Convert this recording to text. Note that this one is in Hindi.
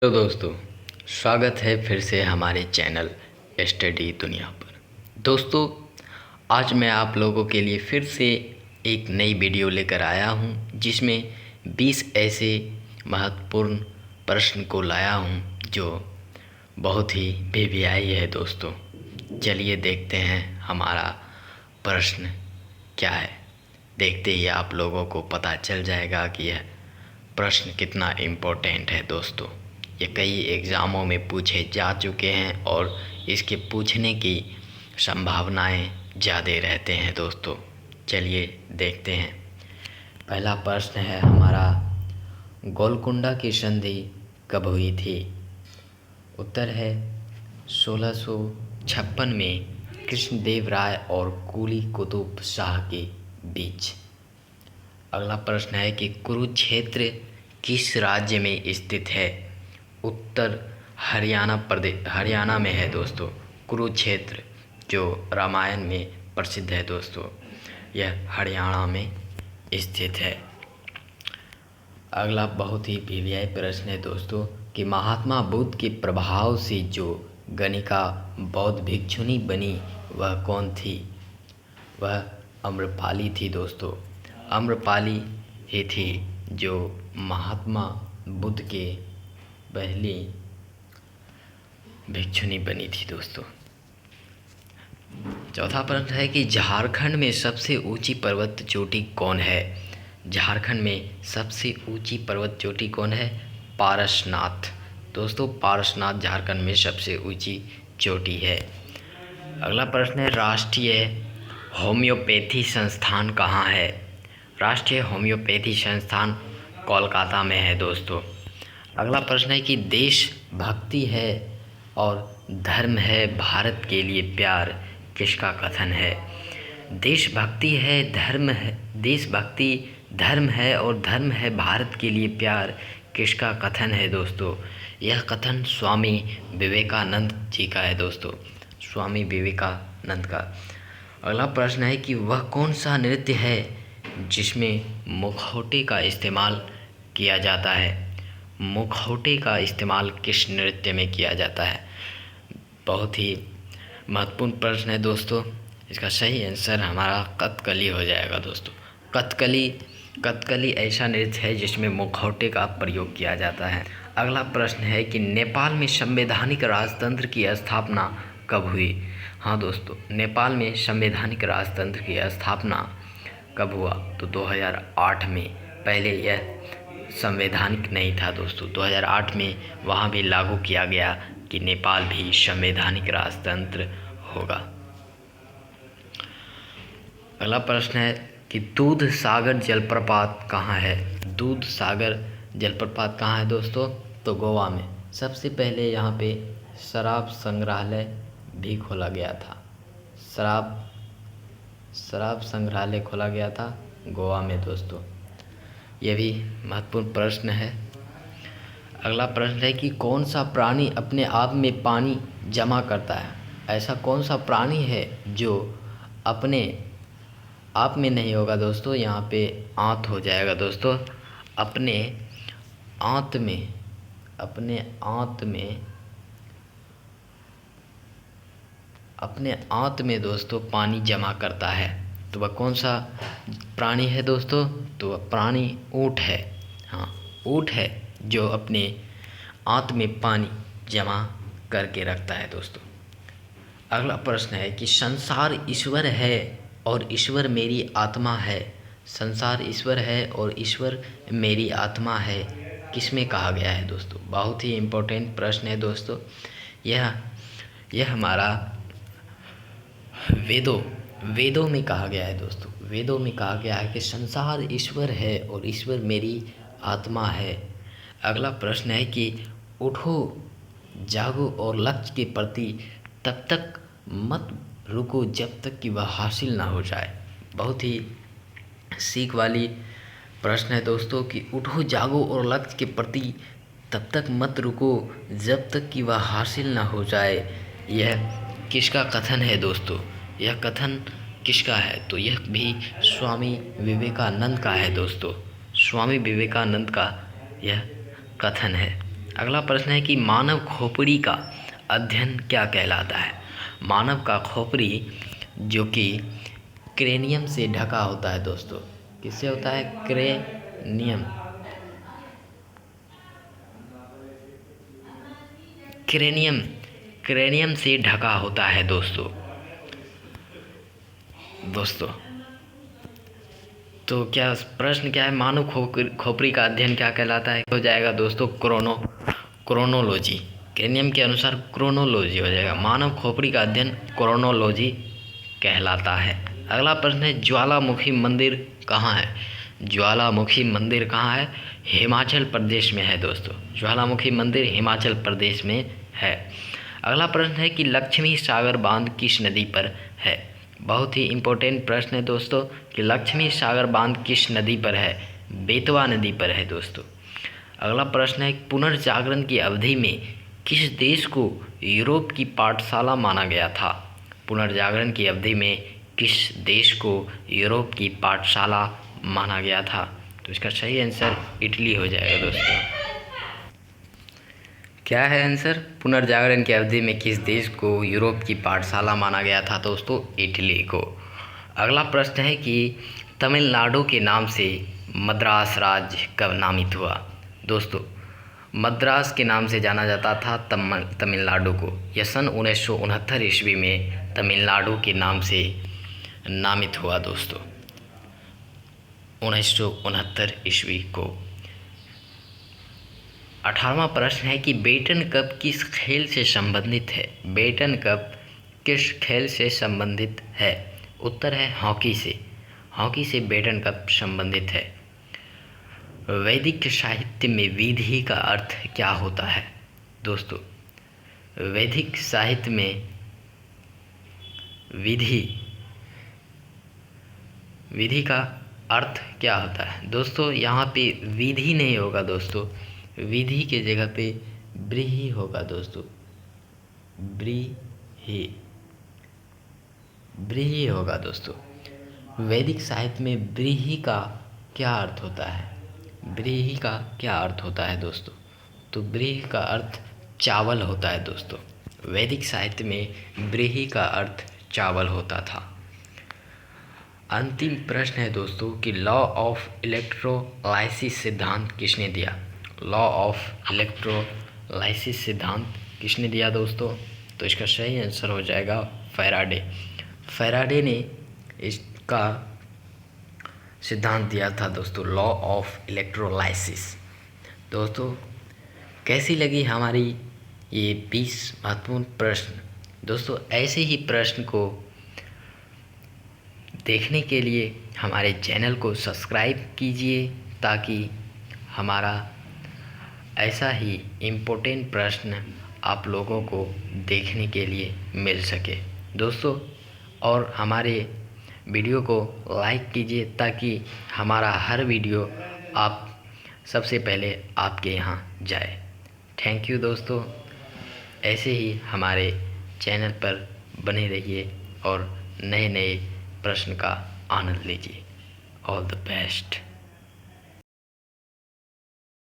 तो दोस्तों, स्वागत है फिर से हमारे चैनल स्टडी दुनिया पर। दोस्तों, आज मैं आप लोगों के लिए फिर से एक नई वीडियो लेकर आया हूं, जिसमें 20 ऐसे महत्वपूर्ण प्रश्न को लाया हूं जो बहुत ही बेबीआई है। दोस्तों, चलिए देखते हैं हमारा प्रश्न क्या है। देखते ही आप लोगों को पता चल जाएगा कि यह प्रश्न कितना इम्पोर्टेंट है। दोस्तों, ये कई एग्ज़ामों में पूछे जा चुके हैं और इसके पूछने की संभावनाएं ज़्यादा रहते हैं। दोस्तों, चलिए देखते हैं। पहला प्रश्न है हमारा, गोलकुंडा की संधि कब हुई थी? उत्तर है 1656 में कृष्णदेव राय और कुली कुतुब शाह के बीच। अगला प्रश्न है कि कुरुक्षेत्र किस राज्य में स्थित है? उत्तर हरियाणा में है। दोस्तों, कुरुक्षेत्र जो रामायण में प्रसिद्ध है, दोस्तों यह हरियाणा में स्थित है। अगला बहुत ही वीवीआई प्रश्न है दोस्तों कि महात्मा बुद्ध के प्रभाव से जो गणिका बौद्ध भिक्षुनी बनी वह कौन थी? वह आम्रपाली थी। दोस्तों, आम्रपाली ही थी जो महात्मा बुद्ध के पहली भिक्षुनी बनी थी। दोस्तों, चौथा प्रश्न है कि झारखंड में सबसे ऊंची पर्वत चोटी कौन है? झारखंड में सबसे ऊंची पर्वत चोटी कौन है? पारसनाथ। दोस्तों, पारसनाथ झारखंड में सबसे ऊंची चोटी है। अगला प्रश्न है, राष्ट्रीय होम्योपैथी संस्थान कहाँ है? राष्ट्रीय होम्योपैथी संस्थान कोलकाता में है। दोस्तों, अगला प्रश्न है कि देशभक्ति है और धर्म है भारत के लिए प्यार किसका कथन है? देशभक्ति है, धर्म है, देशभक्ति धर्म है और धर्म है भारत के लिए प्यार किसका कथन है? दोस्तों, यह कथन स्वामी विवेकानंद जी का है। दोस्तों, स्वामी विवेकानंद का। अगला प्रश्न है कि वह कौन सा नृत्य है जिसमें मुखौटे का इस्तेमाल किया जाता है? मुखौटे का इस्तेमाल किस नृत्य में किया जाता है? बहुत ही महत्वपूर्ण प्रश्न है दोस्तों। इसका सही आंसर हमारा कथकली हो जाएगा। दोस्तों, कथकली ऐसा नृत्य है जिसमें मुखौटे का प्रयोग किया जाता है। अगला प्रश्न है कि नेपाल में संवैधानिक राजतंत्र की स्थापना कब हुई? हाँ दोस्तों, नेपाल में संवैधानिक राजतंत्र की स्थापना कब हुआ? तो 2008 में। पहले यह संवैधानिक नहीं था। दोस्तों, 2008 में वहाँ भी लागू किया गया कि नेपाल भी संवैधानिक राजतंत्र होगा। अगला प्रश्न है कि दूध सागर जलप्रपात कहाँ है? दूध सागर जलप्रपात कहाँ है दोस्तों? तो गोवा में। सबसे पहले यहाँ पे शराब संग्रहालय भी खोला गया था। शराब संग्रहालय खोला गया था गोवा में। दोस्तों, यह भी महत्वपूर्ण प्रश्न है। अगला प्रश्न है कि कौन सा प्राणी अपने आप में पानी जमा करता है? ऐसा कौन सा प्राणी है जो अपने आप में नहीं होगा? दोस्तों, यहाँ पे आंत हो जाएगा। दोस्तों, अपने आंत में दोस्तों पानी जमा करता है। तो वह कौन सा प्राणी है दोस्तों? तो वह प्राणी ऊँट है। हाँ, ऊँट है जो अपने आंत में पानी जमा करके रखता है। दोस्तों, अगला प्रश्न है कि संसार ईश्वर है और ईश्वर मेरी आत्मा है। संसार ईश्वर है और ईश्वर मेरी आत्मा है किसमें कहा गया है? दोस्तों, बहुत ही इम्पोर्टेंट प्रश्न है दोस्तों। यह हमारा वेदों में कहा गया है। दोस्तों, वेदों में कहा गया है कि संसार ईश्वर है और ईश्वर मेरी आत्मा है। अगला प्रश्न है कि उठो जागो और लक्ष्य के प्रति तब तक मत रुको जब तक कि वह हासिल ना हो जाए। बहुत ही सीख वाली प्रश्न है दोस्तों कि उठो जागो और लक्ष्य के प्रति तब तक मत रुको जब तक कि वह हासिल ना हो जाए। यह किसका कथन है दोस्तों? यह कथन किसका है? तो यह भी स्वामी विवेकानंद का है। दोस्तों, स्वामी विवेकानंद का यह कथन है। अगला प्रश्न है कि मानव खोपड़ी का अध्ययन क्या कहलाता है। मानव का खोपड़ी जो कि क्रेनियम से ढका होता है दोस्तों। किससे होता है? क्रेनियम। क्रेनियम क्रेनियम से ढका होता है दोस्तों। तो क्या प्रश्न क्या है? मानव खोपड़ी का अध्ययन क्या कहलाता है? हो जाएगा दोस्तों क्रोनोलॉजी। क्रेनियम के अनुसार क्रोनोलॉजी हो जाएगा। मानव खोपड़ी का अध्ययन क्रोनोलॉजी कहलाता है। अगला प्रश्न है ज्वालामुखी मंदिर कहाँ है? ज्वालामुखी मंदिर कहाँ है? हिमाचल प्रदेश में है दोस्तों। ज्वालामुखी मंदिर हिमाचल प्रदेश में है। अगला प्रश्न है कि लक्ष्मी सागर बांध किस नदी पर है? बहुत ही इम्पोर्टेंट प्रश्न है दोस्तों कि लक्ष्मी सागर बांध किस नदी पर है? बेतवा नदी पर है दोस्तों। अगला प्रश्न है पुनर्जागरण की अवधि में किस देश को यूरोप की पाठशाला माना गया था? पुनर्जागरण की अवधि में किस देश को यूरोप की पाठशाला माना गया था? तो इसका सही आंसर इटली हो जाएगा दोस्तों। क्या है आंसर? पुनर्जागरण की अवधि में किस देश को यूरोप की पाठशाला माना गया था दोस्तों? इटली को। अगला प्रश्न है कि तमिलनाडु के नाम से मद्रास राज्य कब नामित हुआ? दोस्तों मद्रास के नाम से जाना जाता था तमिलनाडु को। यह सन 1969 ईस्वी में तमिलनाडु के नाम से नामित हुआ दोस्तों। 1969 ईस्वी को। 18वां प्रश्न है कि बेटन कप किस खेल से संबंधित है? बेटन कप किस खेल से संबंधित है? उत्तर है हॉकी से। हॉकी से बेटन कप संबंधित है। वैदिक साहित्य में विधि का अर्थ क्या होता है? दोस्तों वैदिक साहित्य में विधि का अर्थ क्या होता है? दोस्तों यहाँ पे विधि नहीं होगा दोस्तों, विधि के जगह पे ब्रीहि होगा दोस्तों। ब्रीहि होगा दोस्तों। वैदिक साहित्य में ब्रीहि का क्या अर्थ होता है? ब्रीहि का क्या अर्थ होता है दोस्तों? तो ब्रीहि का अर्थ चावल होता है दोस्तों। वैदिक साहित्य में ब्रीहि का अर्थ चावल होता था। अंतिम प्रश्न है दोस्तों कि लॉ ऑफ इलेक्ट्रोलाइसिस सिद्धांत किसने दिया? लॉ ऑफ इलेक्ट्रोलाइसिस सिद्धांत किसने दिया दोस्तों? तो इसका सही आंसर हो जाएगा फैराडे। फैराडे ने इसका सिद्धांत दिया था दोस्तों, लॉ ऑफ इलेक्ट्रोलाइसिस। दोस्तों कैसी लगी हमारी ये 20 महत्वपूर्ण प्रश्न? दोस्तों ऐसे ही प्रश्न को देखने के लिए हमारे चैनल को सब्सक्राइब कीजिए ताकि हमारा ऐसा ही इम्पोर्टेंट प्रश्न आप लोगों को देखने के लिए मिल सके दोस्तों। और हमारे वीडियो को लाइक कीजिए ताकि हमारा हर वीडियो आप सबसे पहले आपके यहाँ जाए। थैंक यू दोस्तों। ऐसे ही हमारे चैनल पर बने रहिए और नए नए प्रश्न का आनंद लीजिए। All the best.